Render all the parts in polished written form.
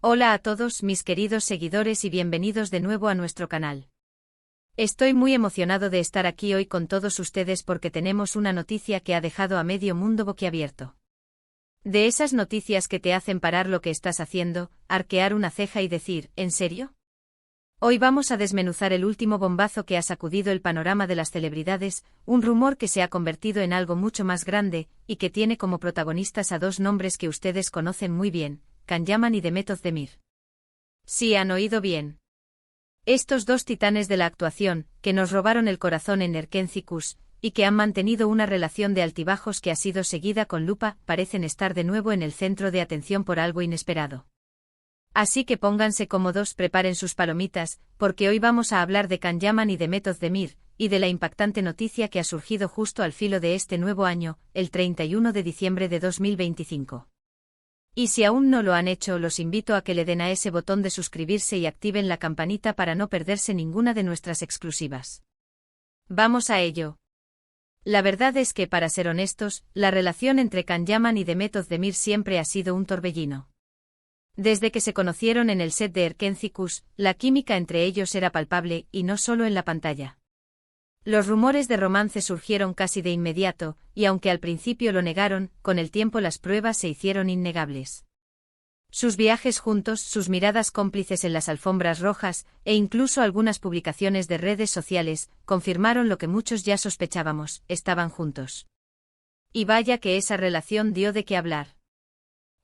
Hola a todos mis queridos seguidores y bienvenidos de nuevo a nuestro canal. Estoy muy emocionado de estar aquí hoy con todos ustedes porque tenemos una noticia que ha dejado a medio mundo boquiabierto. De esas noticias que te hacen parar lo que estás haciendo, arquear una ceja y decir, ¿en serio? Hoy vamos a desmenuzar el último bombazo que ha sacudido el panorama de las celebridades, un rumor que se ha convertido en algo mucho más grande, y que tiene como protagonistas a dos nombres que ustedes conocen muy bien, Can Yaman y Demet Özdemir. Sí, han oído bien. Estos dos titanes de la actuación, que nos robaron el corazón en Erkenci-Kuş, y que han mantenido una relación de altibajos que ha sido seguida con lupa, parecen estar de nuevo en el centro de atención por algo inesperado. Así que pónganse cómodos, preparen sus palomitas, porque hoy vamos a hablar de Can Yaman y Demet Özdemir, y de la impactante noticia que ha surgido justo al filo de este nuevo año, el 31 de diciembre de 2025. Y si aún no lo han hecho, los invito a que le den a ese botón de suscribirse y activen la campanita para no perderse ninguna de nuestras exclusivas. Vamos a ello. La verdad es que, para ser honestos, la relación entre Can Yaman y Demet Özdemir siempre ha sido un torbellino. Desde que se conocieron en el set de Erkenci-Kuş, la química entre ellos era palpable, y no solo en la pantalla. Los rumores de romance surgieron casi de inmediato, y aunque al principio lo negaron, con el tiempo las pruebas se hicieron innegables. Sus viajes juntos, sus miradas cómplices en las alfombras rojas, e incluso algunas publicaciones de redes sociales, confirmaron lo que muchos ya sospechábamos: estaban juntos. Y vaya que esa relación dio de qué hablar.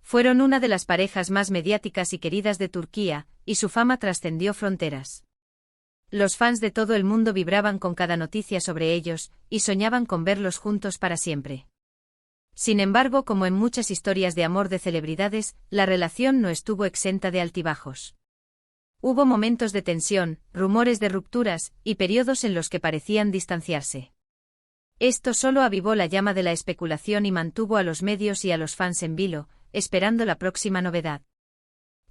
Fueron una de las parejas más mediáticas y queridas de Turquía, y su fama trascendió fronteras. Los fans de todo el mundo vibraban con cada noticia sobre ellos, y soñaban con verlos juntos para siempre. Sin embargo, como en muchas historias de amor de celebridades, la relación no estuvo exenta de altibajos. Hubo momentos de tensión, rumores de rupturas, y periodos en los que parecían distanciarse. Esto solo avivó la llama de la especulación y mantuvo a los medios y a los fans en vilo, esperando la próxima novedad.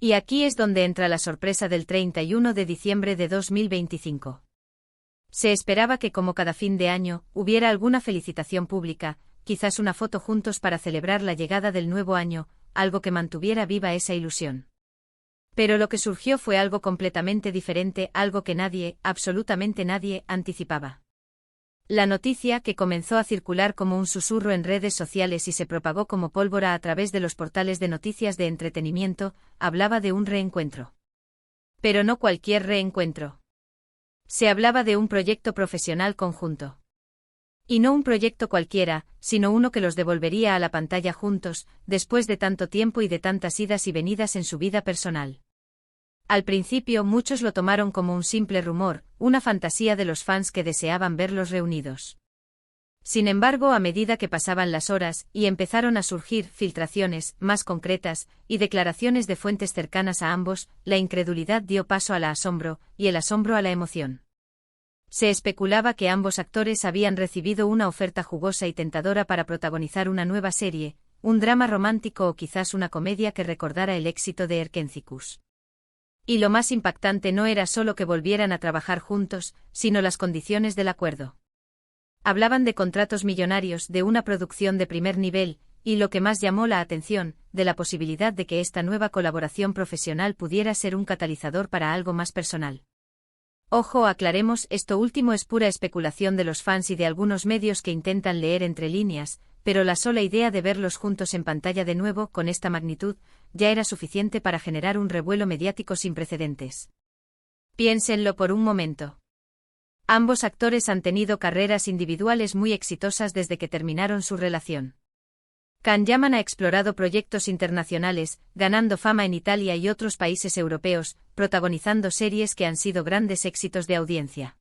Y aquí es donde entra la sorpresa del 31 de diciembre de 2025. Se esperaba que, como cada fin de año, hubiera alguna felicitación pública, quizás una foto juntos para celebrar la llegada del nuevo año, algo que mantuviera viva esa ilusión. Pero lo que surgió fue algo completamente diferente, algo que nadie, absolutamente nadie, anticipaba. La noticia, que comenzó a circular como un susurro en redes sociales y se propagó como pólvora a través de los portales de noticias de entretenimiento, hablaba de un reencuentro. Pero no cualquier reencuentro. Se hablaba de un proyecto profesional conjunto. Y no un proyecto cualquiera, sino uno que los devolvería a la pantalla juntos, después de tanto tiempo y de tantas idas y venidas en su vida personal. Al principio muchos lo tomaron como un simple rumor, una fantasía de los fans que deseaban verlos reunidos. Sin embargo, a medida que pasaban las horas, y empezaron a surgir filtraciones más concretas, y declaraciones de fuentes cercanas a ambos, la incredulidad dio paso al asombro, y el asombro a la emoción. Se especulaba que ambos actores habían recibido una oferta jugosa y tentadora para protagonizar una nueva serie, un drama romántico o quizás una comedia que recordara el éxito de Erkenci-Kuş. Y lo más impactante no era solo que volvieran a trabajar juntos, sino las condiciones del acuerdo. Hablaban de contratos millonarios, de una producción de primer nivel, y lo que más llamó la atención, de la posibilidad de que esta nueva colaboración profesional pudiera ser un catalizador para algo más personal. Ojo, aclaremos, esto último es pura especulación de los fans y de algunos medios que intentan leer entre líneas, pero la sola idea de verlos juntos en pantalla de nuevo, con esta magnitud, ya era suficiente para generar un revuelo mediático sin precedentes. Piénsenlo por un momento. Ambos actores han tenido carreras individuales muy exitosas desde que terminaron su relación. Can Yaman ha explorado proyectos internacionales, ganando fama en Italia y otros países europeos, protagonizando series que han sido grandes éxitos de audiencia.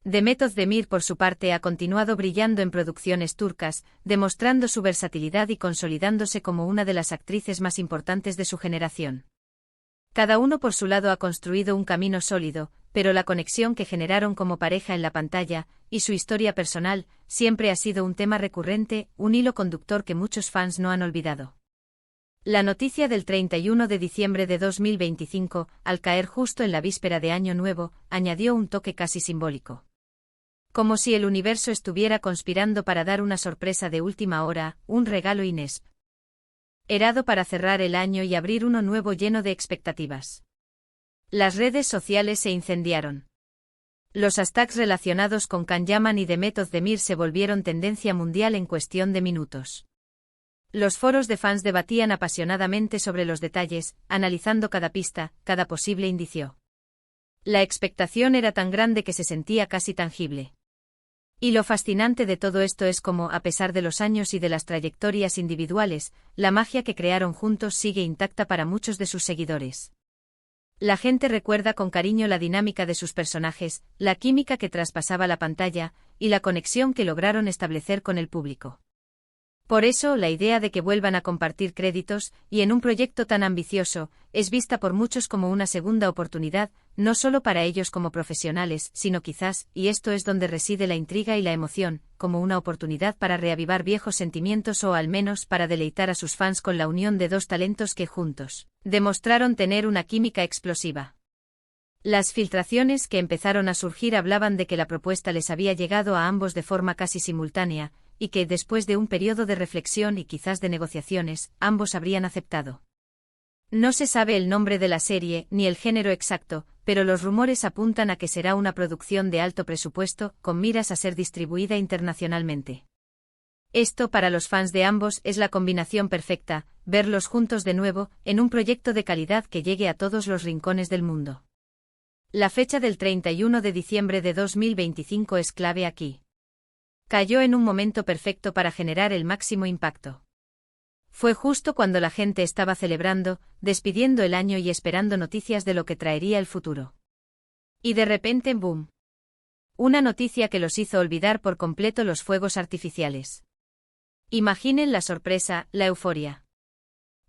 Demet Özdemir, por su parte, ha continuado brillando en producciones turcas, demostrando su versatilidad y consolidándose como una de las actrices más importantes de su generación. Cada uno por su lado ha construido un camino sólido, pero la conexión que generaron como pareja en la pantalla, y su historia personal, siempre ha sido un tema recurrente, un hilo conductor que muchos fans no han olvidado. La noticia del 31 de diciembre de 2025, al caer justo en la víspera de Año Nuevo, añadió un toque casi simbólico. Como si el universo estuviera conspirando para dar una sorpresa de última hora, un regalo inesperado. Erado para cerrar el año y abrir uno nuevo lleno de expectativas. Las redes sociales se incendiaron. Los hashtags relacionados con Can Yaman y Demet Özdemir se volvieron tendencia mundial en cuestión de minutos. Los foros de fans debatían apasionadamente sobre los detalles, analizando cada pista, cada posible indicio. La expectación era tan grande que se sentía casi tangible. Y lo fascinante de todo esto es cómo, a pesar de los años y de las trayectorias individuales, la magia que crearon juntos sigue intacta para muchos de sus seguidores. La gente recuerda con cariño la dinámica de sus personajes, la química que traspasaba la pantalla, y la conexión que lograron establecer con el público. Por eso, la idea de que vuelvan a compartir créditos, y en un proyecto tan ambicioso, es vista por muchos como una segunda oportunidad, no solo para ellos como profesionales, sino quizás, y esto es donde reside la intriga y la emoción, como una oportunidad para reavivar viejos sentimientos o al menos para deleitar a sus fans con la unión de dos talentos que juntos demostraron tener una química explosiva. Las filtraciones que empezaron a surgir hablaban de que la propuesta les había llegado a ambos de forma casi simultánea, y que, después de un periodo de reflexión y quizás de negociaciones, ambos habrían aceptado. No se sabe el nombre de la serie, ni el género exacto, pero los rumores apuntan a que será una producción de alto presupuesto, con miras a ser distribuida internacionalmente. Esto para los fans de ambos es la combinación perfecta, verlos juntos de nuevo, en un proyecto de calidad que llegue a todos los rincones del mundo. La fecha del 31 de diciembre de 2025 es clave aquí. Cayó en un momento perfecto para generar el máximo impacto. Fue justo cuando la gente estaba celebrando, despidiendo el año y esperando noticias de lo que traería el futuro. Y de repente, ¡boom! Una noticia que los hizo olvidar por completo los fuegos artificiales. Imaginen la sorpresa, la euforia.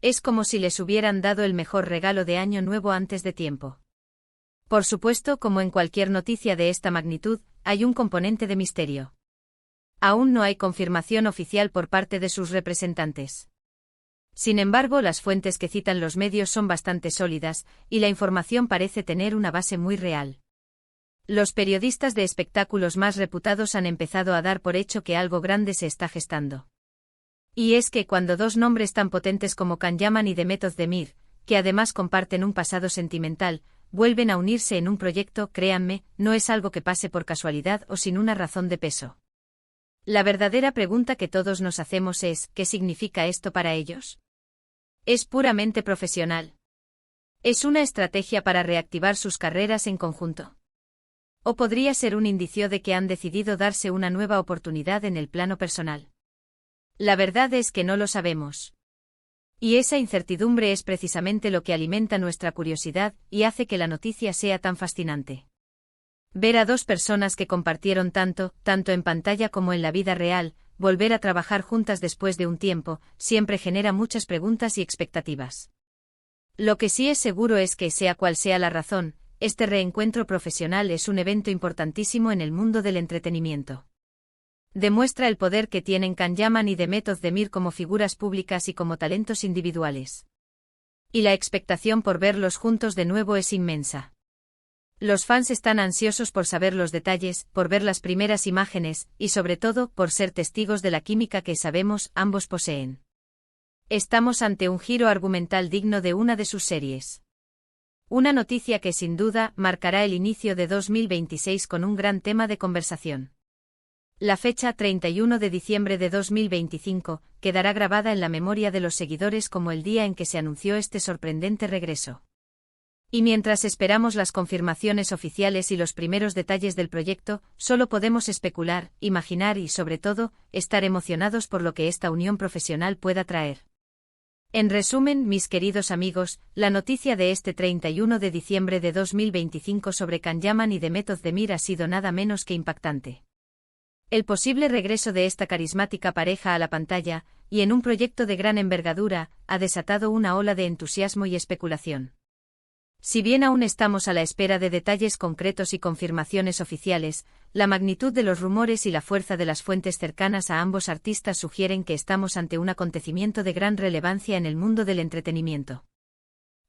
Es como si les hubieran dado el mejor regalo de año nuevo antes de tiempo. Por supuesto, como en cualquier noticia de esta magnitud, hay un componente de misterio. Aún no hay confirmación oficial por parte de sus representantes. Sin embargo, las fuentes que citan los medios son bastante sólidas, y la información parece tener una base muy real. Los periodistas de espectáculos más reputados han empezado a dar por hecho que algo grande se está gestando. Y es que cuando dos nombres tan potentes como Can Yaman y Demet Özdemir, que además comparten un pasado sentimental, vuelven a unirse en un proyecto, créanme, no es algo que pase por casualidad o sin una razón de peso. La verdadera pregunta que todos nos hacemos es, ¿qué significa esto para ellos? Es puramente profesional. ¿Es una estrategia para reactivar sus carreras en conjunto? ¿O podría ser un indicio de que han decidido darse una nueva oportunidad en el plano personal? La verdad es que no lo sabemos. Y esa incertidumbre es precisamente lo que alimenta nuestra curiosidad y hace que la noticia sea tan fascinante. Ver a dos personas que compartieron tanto en pantalla como en la vida real, volver a trabajar juntas después de un tiempo, siempre genera muchas preguntas y expectativas. Lo que sí es seguro es que, sea cual sea la razón, este reencuentro profesional es un evento importantísimo en el mundo del entretenimiento. Demuestra el poder que tienen Can Yaman y Demet Özdemir como figuras públicas y como talentos individuales. Y la expectación por verlos juntos de nuevo es inmensa. Los fans están ansiosos por saber los detalles, por ver las primeras imágenes, y sobre todo, por ser testigos de la química que sabemos ambos poseen. Estamos ante un giro argumental digno de una de sus series. Una noticia que sin duda marcará el inicio de 2026 con un gran tema de conversación. La fecha 31 de diciembre de 2025 quedará grabada en la memoria de los seguidores como el día en que se anunció este sorprendente regreso. Y mientras esperamos las confirmaciones oficiales y los primeros detalles del proyecto, solo podemos especular, imaginar y, sobre todo, estar emocionados por lo que esta unión profesional pueda traer. En resumen, mis queridos amigos, la noticia de este 31 de diciembre de 2025 sobre Can Yaman y Demet Özdemir ha sido nada menos que impactante. El posible regreso de esta carismática pareja a la pantalla, y en un proyecto de gran envergadura, ha desatado una ola de entusiasmo y especulación. Si bien aún estamos a la espera de detalles concretos y confirmaciones oficiales, la magnitud de los rumores y la fuerza de las fuentes cercanas a ambos artistas sugieren que estamos ante un acontecimiento de gran relevancia en el mundo del entretenimiento.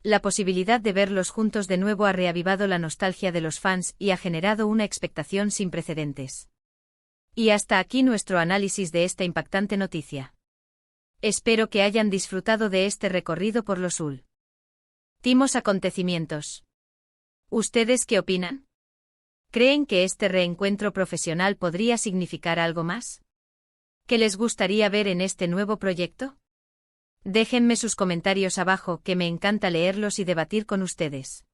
La posibilidad de verlos juntos de nuevo ha reavivado la nostalgia de los fans y ha generado una expectación sin precedentes. Y hasta aquí nuestro análisis de esta impactante noticia. Espero que hayan disfrutado de este recorrido por los últimos acontecimientos. ¿Ustedes qué opinan? ¿Creen que este reencuentro profesional podría significar algo más? ¿Qué les gustaría ver en este nuevo proyecto? Déjenme sus comentarios abajo, que me encanta leerlos y debatir con ustedes.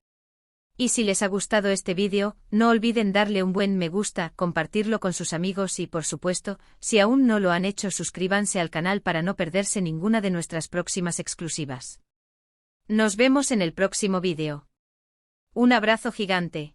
Y si les ha gustado este vídeo, no olviden darle un buen me gusta, compartirlo con sus amigos y, por supuesto, si aún no lo han hecho, suscríbanse al canal para no perderse ninguna de nuestras próximas exclusivas. Nos vemos en el próximo vídeo. Un abrazo gigante.